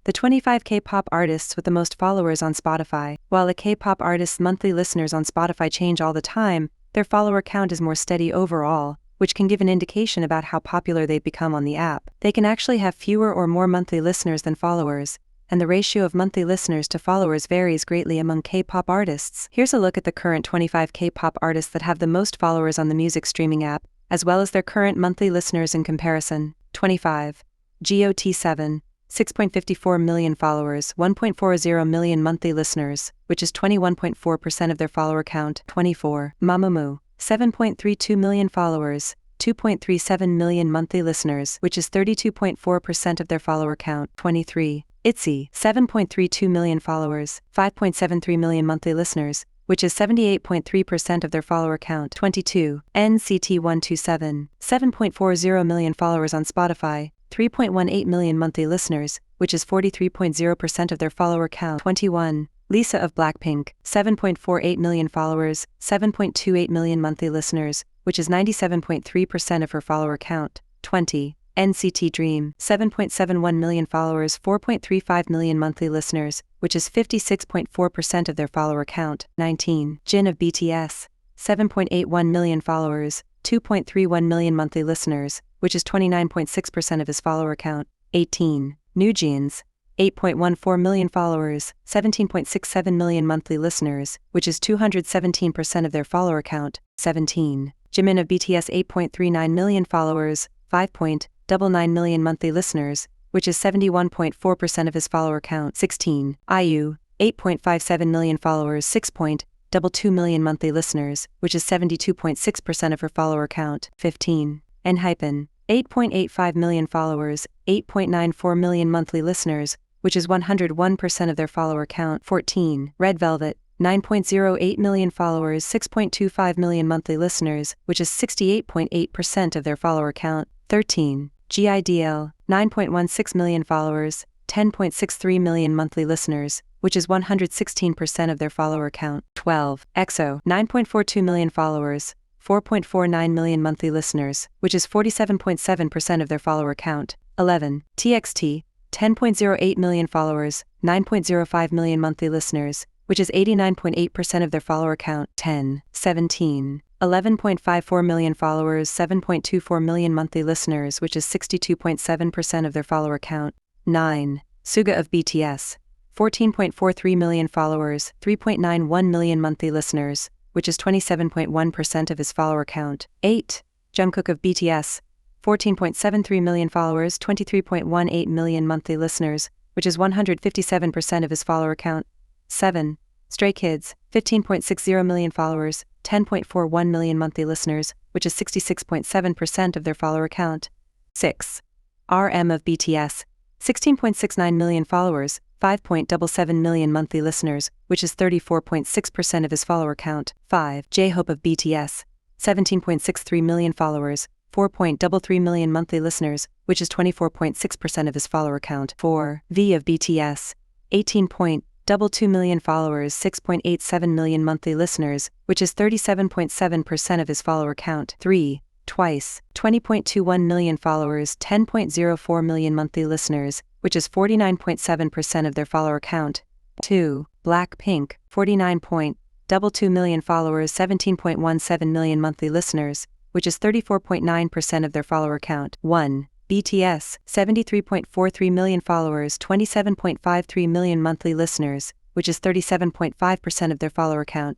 The 25 K-pop artists with the most followers on Spotify. While a K-pop artist's monthly listeners on Spotify change all the time, their follower count is more steady overall, which can give an indication about how popular they've become on the app. They can actually have fewer or more monthly listeners than followers, and the ratio of monthly listeners to followers varies greatly among K-pop artists. Here's a look at the current 25 K-pop artists that have the most followers on the music streaming app, as well as their current monthly listeners in comparison. 25. GOT7. 6.54 million followers, 1.40 million monthly listeners, which is 21.4% of their follower count. 24. Mamamoo. 7.32 million followers, 2.37 million monthly listeners, which is 32.4% of their follower count. 23. ITZY. 7.32 million followers, 5.73 million monthly listeners, which is 78.3% of their follower count. 22. NCT127. 7.40 million followers on Spotify, 3.18 million monthly listeners, which is 43.0% of their follower count. 21. Lisa of Blackpink. 7.48 million followers, 7.28 million monthly listeners, which is 97.3% of her follower count. 20. NCT Dream. 7.71 million followers, 4.35 million monthly listeners, which is 56.4% of their follower count. 19. Jin of BTS. 7.81 million followers, 2.31 million monthly listeners, which is 29.6% of his follower count. 18. NewJeans. 8.14 million followers, 17.67 million monthly listeners, which is 217% of their follower count. 17. Jimin of BTS. 8.39 million followers, 5.99 million monthly listeners, which is 71.4% of his follower count. 16. IU. 8.57 million followers, 6.22 million monthly listeners, which is 72.6% of her follower count. 15. ENHYPEN. 8.85 million followers, 8.94 million monthly listeners, which is 101% of their follower count. 14. Red Velvet. 9.08 million followers, 6.25 million monthly listeners, which is 68.8% of their follower count. 13. GIDL. 9.16 million followers, 10.63 million monthly listeners, which is 116% of their follower count. 12. EXO. 9.42 million followers, 4.49 million monthly listeners, which is 47.7% of their follower count. 11. TXT. 10.08 million followers, 9.05 million monthly listeners, which is 89.8% of their follower count. 10. 17. 11.54 million followers, 7.24 million monthly listeners, which is 62.7% of their follower count. 9. Suga of BTS. 14.43 million followers, 3.91 million monthly listeners, which is 27.1% of his follower count. 8. Jungkook of BTS. 14.73 million followers, 23.18 million monthly listeners, which is 157% of his follower count. 7. Stray Kids. 15.60 million followers, 10.41 million monthly listeners, which is 66.7% of their follower count. 6. RM of BTS. 16.69 million followers, 5.77 million monthly listeners, which is 34.6% of his follower count. 5. J-Hope of BTS. 17.63 million followers, 4.33 million monthly listeners, which is 24.6% of his follower count. 4. V of BTS. 18.22 million followers, 6.87 million monthly listeners, which is 37.7% of his follower count. 3. Twice. 20.21 million followers, 10.04 million monthly listeners, which is 49.7% of their follower count. 2. Blackpink. 49.22 million followers, 17.17 million monthly listeners, which is 34.9% of their follower count. 1. BTS. 73.43 million followers, 27.53 million monthly listeners, which is 37.5% of their follower count.